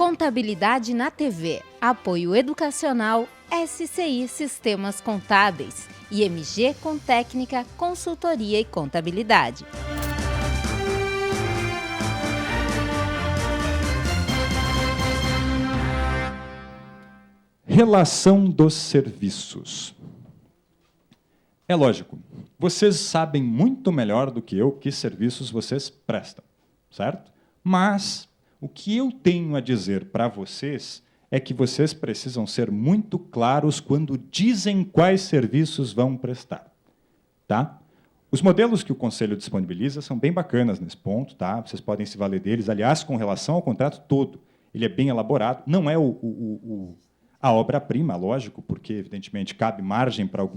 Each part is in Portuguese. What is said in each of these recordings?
Contabilidade na TV, apoio educacional, SCI Sistemas Contábeis, IMG com técnica, consultoria e contabilidade. Relação dos serviços. É lógico, vocês sabem muito melhor do que eu que serviços vocês prestam, certo? Mas o que eu tenho a dizer para vocês é que vocês precisam ser muito claros quando dizem quais serviços vão prestar, tá? Os modelos que o Conselho disponibiliza são bem bacanas nesse ponto, tá? Vocês podem se valer deles. Aliás, com relação ao contrato todo, ele é bem elaborado, não é a obra-prima, lógico, porque, evidentemente, cabe margem para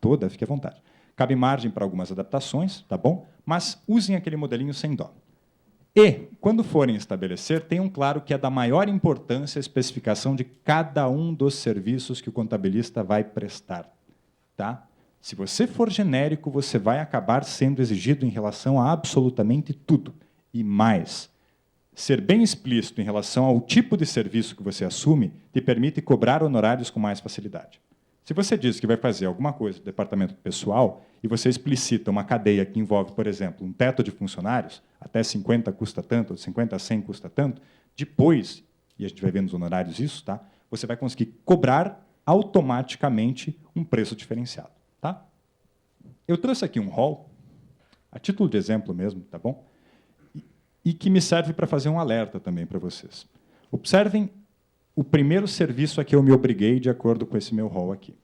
toda, fique à vontade. Cabe margem para algumas adaptações, tá bom? Mas usem aquele modelinho sem dó. E, quando forem estabelecer, tenham claro que é da maior importância a especificação de cada um dos serviços que o contabilista vai prestar, tá? Se você for genérico, você vai acabar sendo exigido em relação a absolutamente tudo. E mais, ser bem explícito em relação ao tipo de serviço que você assume te permite cobrar honorários com mais facilidade. Se você diz que vai fazer alguma coisa do departamento pessoal e você explicita uma cadeia que envolve, por exemplo, um teto de funcionários, até 50 custa tanto, de 50 a 100 custa tanto, depois, e a gente vai ver nos honorários isso, tá? Você vai conseguir cobrar automaticamente um preço diferenciado. Tá? Eu trouxe aqui um rol, a título de exemplo mesmo, tá bom? E que me serve para fazer um alerta também para vocês. Observem o primeiro serviço a que eu me obriguei de acordo com esse meu rol aqui.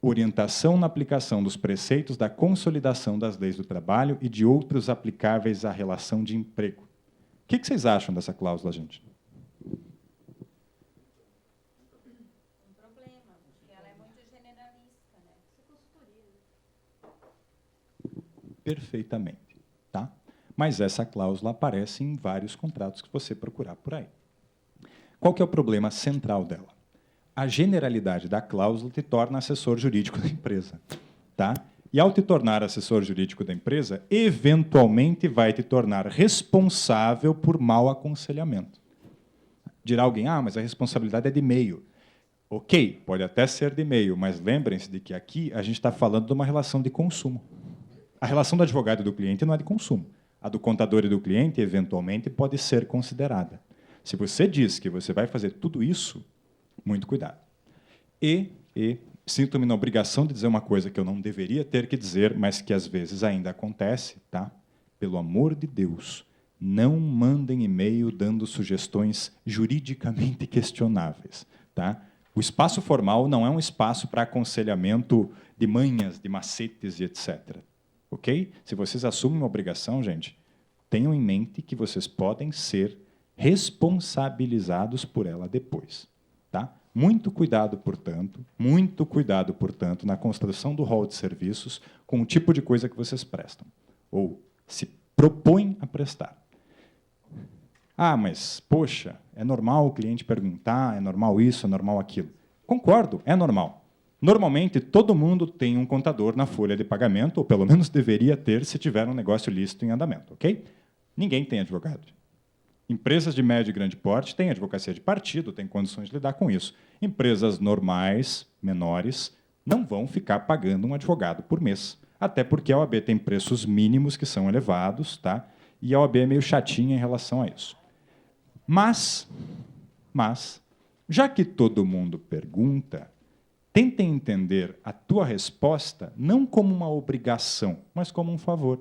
Orientação na aplicação dos preceitos da consolidação das leis do trabalho e de outros aplicáveis à relação de emprego. O que vocês acham dessa cláusula, gente? Perfeitamente, tá? Mas essa cláusula aparece em vários contratos que você procurar por aí. Qual que é o problema central dela? A generalidade da cláusula te torna assessor jurídico da empresa, tá? E ao te tornar assessor jurídico da empresa, eventualmente vai te tornar responsável por mau aconselhamento. Dirá alguém, mas a responsabilidade é de meio. Ok, pode até ser de meio, mas lembrem-se de que aqui a gente está falando de uma relação de consumo. A relação do advogado e do cliente não é de consumo. A do contador e do cliente, eventualmente, pode ser considerada. Se você diz que você vai fazer tudo isso, muito cuidado. E sinto-me na obrigação de dizer uma coisa que eu não deveria ter que dizer, mas que às vezes ainda acontece, tá? Pelo amor de Deus, não mandem e-mail dando sugestões juridicamente questionáveis, tá? O espaço formal não é um espaço para aconselhamento de manhas, de macetes e etc. Ok? Se vocês assumem uma obrigação, gente, tenham em mente que vocês podem ser responsabilizados por ela depois. Tá? Muito cuidado, portanto, na construção do rol de serviços com o tipo de coisa que vocês prestam, ou se propõem a prestar. Mas, poxa, é normal o cliente perguntar, é normal isso, é normal aquilo. Concordo, é normal. Normalmente, todo mundo tem um contador na folha de pagamento, ou pelo menos deveria ter se tiver um negócio lícito em andamento, ok? Ninguém tem advogado. Empresas de médio e grande porte têm advocacia de partido, têm condições de lidar com isso. Empresas normais, menores, não vão ficar pagando um advogado por mês, até porque a OAB tem preços mínimos que são elevados, tá? E a OAB é meio chatinha em relação a isso. Mas, já que todo mundo pergunta, tentem entender a tua resposta não como uma obrigação, mas como um favor.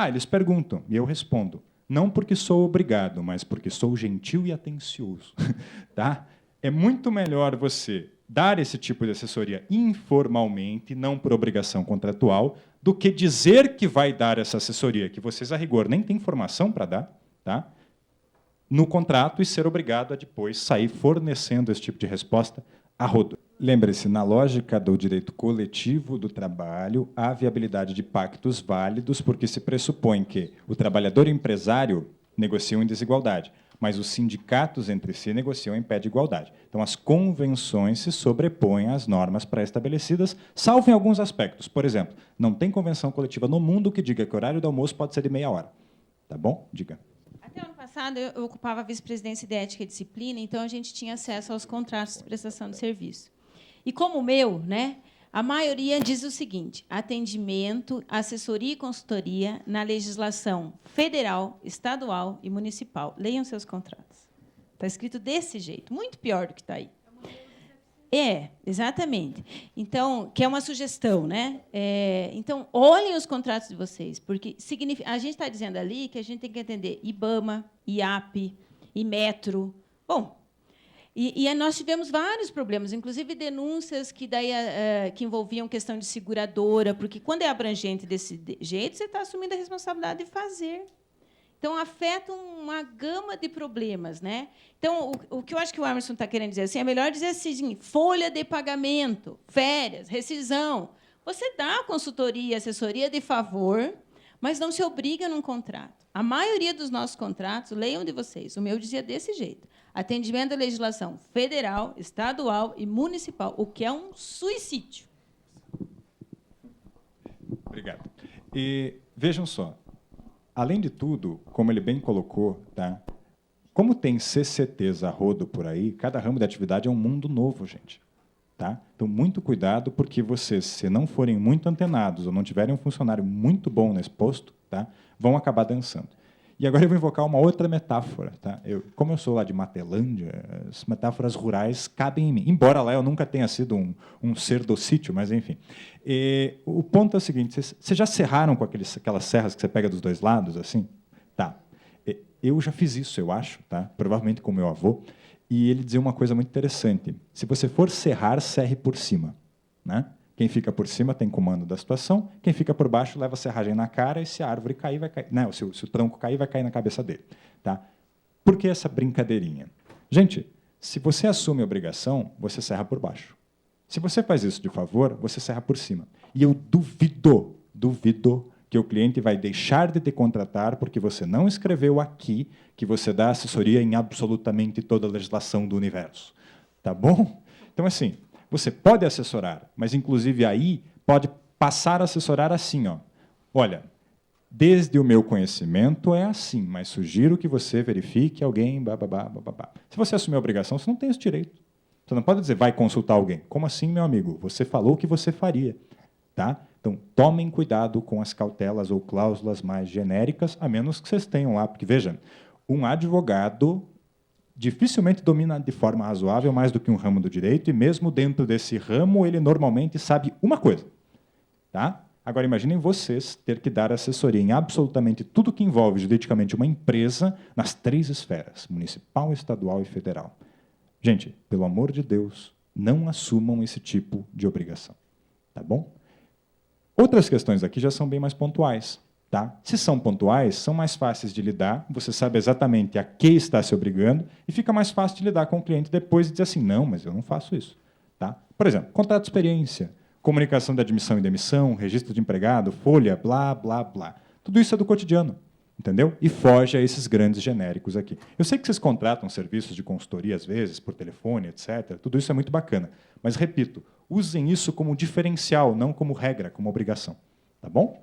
Eles perguntam, e eu respondo. Não porque sou obrigado, mas porque sou gentil e atencioso. Tá? É muito melhor você dar esse tipo de assessoria informalmente, não por obrigação contratual, do que dizer que vai dar essa assessoria, que vocês, a rigor, nem têm formação para dar, tá? No contrato e ser obrigado a depois sair fornecendo esse tipo de resposta a rodo. Lembre-se, na lógica do direito coletivo do trabalho, há viabilidade de pactos válidos, porque se pressupõe que o trabalhador e o empresário negociam em desigualdade, mas os sindicatos entre si negociam em pé de igualdade. Então, as convenções se sobrepõem às normas pré-estabelecidas, salvo em alguns aspectos. Por exemplo, não tem convenção coletiva no mundo que diga que o horário do almoço pode ser de meia hora. Tá bom? Diga. Até ano passado, passado, eu ocupava a vice-presidência de Ética e Disciplina, então a gente tinha acesso aos contratos de prestação de serviço. E como o meu, né, a maioria diz o seguinte: atendimento, assessoria e consultoria na legislação federal, estadual e municipal. Leiam seus contratos. Está escrito desse jeito, muito pior do que está aí. Exatamente. Então, que é uma sugestão, né? Então, olhem os contratos de vocês, porque a gente está dizendo ali que a gente tem que atender IBAMA, IAP, IMetro. Bom, e nós tivemos vários problemas, inclusive denúncias que envolviam questão de seguradora, porque, quando é abrangente desse jeito, você está assumindo a responsabilidade de fazer. Então, afeta uma gama de problemas, né? Então, o que eu acho que o Emerson está querendo dizer assim, é melhor dizer assim: folha de pagamento, férias, rescisão. Você dá consultoria, assessoria de favor, mas não se obriga num contrato. A maioria dos nossos contratos, leiam de vocês, o meu dizia desse jeito: atendimento à legislação federal, estadual e municipal, o que é um suicídio. Obrigado. E vejam só, além de tudo, como ele bem colocou, tá? Como tem CCTs a rodo por aí, cada ramo de atividade é um mundo novo, gente. Tá? Então, muito cuidado, porque vocês, se não forem muito antenados ou não tiverem um funcionário muito bom nesse posto, tá? Vão acabar dançando. E agora eu vou invocar uma outra metáfora. Tá? Como eu sou lá de Matelândia, as metáforas rurais cabem em mim. Embora lá eu nunca tenha sido um ser do sítio, mas enfim. O ponto é o seguinte: vocês já serraram com aquelas serras que você pega dos dois lados, assim? Tá. Eu já fiz isso, eu acho, tá? Provavelmente com meu avô. E ele dizia uma coisa muito interessante: se você for serrar, serre por cima. Né? Quem fica por cima tem comando da situação, quem fica por baixo leva a serragem na cara, e se a árvore cair, vai cair. Não, se o tronco cair, vai cair na cabeça dele. Tá? Por que essa brincadeirinha? Gente, se você assume a obrigação, você serra por baixo. Se você faz isso de favor, você serra por cima. E eu duvido que o cliente vai deixar de te contratar porque você não escreveu aqui que você dá assessoria em absolutamente toda a legislação do universo. Tá bom? Então, assim, você pode assessorar, mas, inclusive, aí pode passar a assessorar assim: ó, olha, desde o meu conhecimento é assim, mas sugiro que você verifique alguém, bababá. Se você assumir a obrigação, você não tem esse direito. Você não pode dizer, vai consultar alguém. Como assim, meu amigo? Você falou que você faria. Tá? Então, tomem cuidado com as cautelas ou cláusulas mais genéricas, a menos que vocês tenham lá. Porque, veja, um advogado dificilmente domina de forma razoável mais do que um ramo do direito, e mesmo dentro desse ramo, ele normalmente sabe uma coisa. Tá? Agora, imaginem vocês ter que dar assessoria em absolutamente tudo que envolve juridicamente uma empresa nas 3 esferas, municipal, estadual e federal. Gente, pelo amor de Deus, não assumam esse tipo de obrigação. Tá bom? Outras questões aqui já são bem mais pontuais. Tá? Se são pontuais, são mais fáceis de lidar, você sabe exatamente a que está se obrigando, e fica mais fácil de lidar com o cliente depois e dizer assim: não, mas eu não faço isso. Tá? Por exemplo, contrato de experiência, comunicação de admissão e demissão, registro de empregado, folha, blá, blá, blá. Tudo isso é do cotidiano. Entendeu? E foge a esses grandes genéricos aqui. Eu sei que vocês contratam serviços de consultoria, às vezes, por telefone, etc. Tudo isso é muito bacana. Mas, repito, usem isso como diferencial, não como regra, como obrigação. Tá bom?